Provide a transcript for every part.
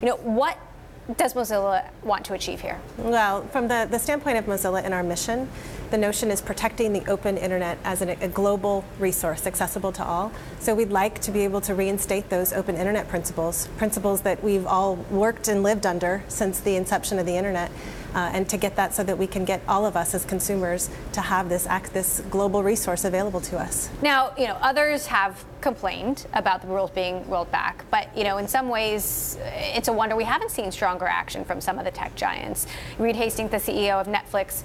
What does Mozilla want to achieve here? Well, from the standpoint of Mozilla and our mission, the notion is protecting the open internet as a global resource accessible to all. So we'd like to be able to reinstate those open internet principles that we've all worked and lived under since the inception of the internet, and to get that so that we can get all of us as consumers to have this global resource available to us. Now, others have complained about the rules being rolled back, but in some ways it's a wonder we haven't seen stronger action from some of the tech giants. Reed Hastings, the CEO of Netflix,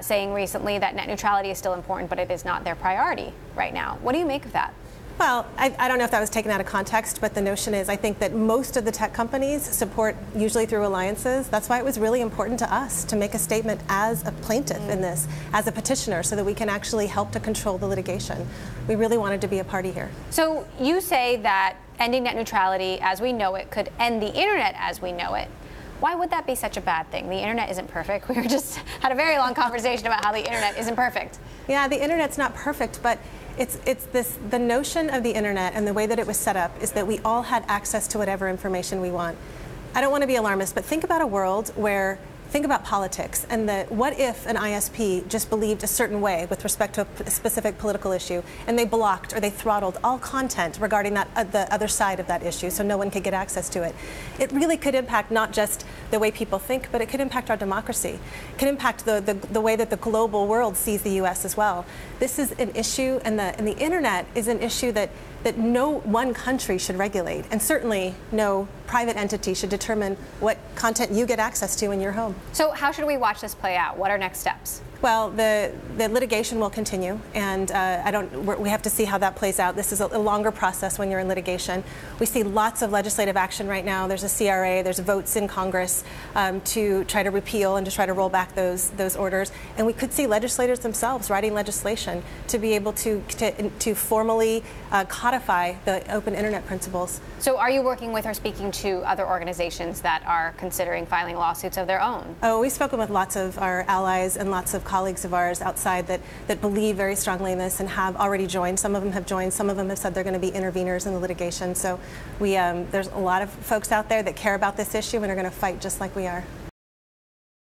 saying recently that net neutrality is still important, but it is not their priority right now. What do you make of that? Well, I don't know if that was taken out of context, but the notion is I think that most of the tech companies support usually through alliances. That's why it was really important to us to make a statement as a plaintiff in this, as a petitioner, so that we can actually help to control the litigation. We really wanted to be a party here. So you say that ending net neutrality as we know it could end the internet as we know it. Why would that be such a bad thing? The internet isn't perfect. We just had a very long conversation about how the internet isn't perfect. Yeah, the internet's not perfect, but the notion of the internet and the way that it was set up is that we all had access to whatever information we want. I don't want to be alarmist, but think about a world where, think about politics and what if an ISP just believed a certain way with respect to a specific political issue, and they blocked or they throttled all content regarding the other side of that issue so no one could get access to it. It really could impact not just the way people think, but it could impact our democracy. It could impact the way that the global world sees the U.S. as well. This is an issue, and the internet is an issue that no one country should regulate, and certainly no private entity should determine what content you get access to in your home. So how should we watch this play out? What are next steps? Well, the litigation will continue, and we have to see how that plays out. This is a longer process when you're in litigation. We see lots of legislative action right now. There's a CRA, there's votes in Congress to try to repeal and to try to roll back those orders. And we could see legislators themselves writing legislation to be able to formally codify the open internet principles. So are you working with or speaking to other organizations that are considering filing lawsuits of their own? Oh, we've spoken with lots of our allies and lots of colleagues of ours outside that believe very strongly in this and have already joined. Some of them have joined. Some of them have said they're going to be interveners in the litigation. So there's a lot of folks out there that care about this issue and are going to fight just like we are.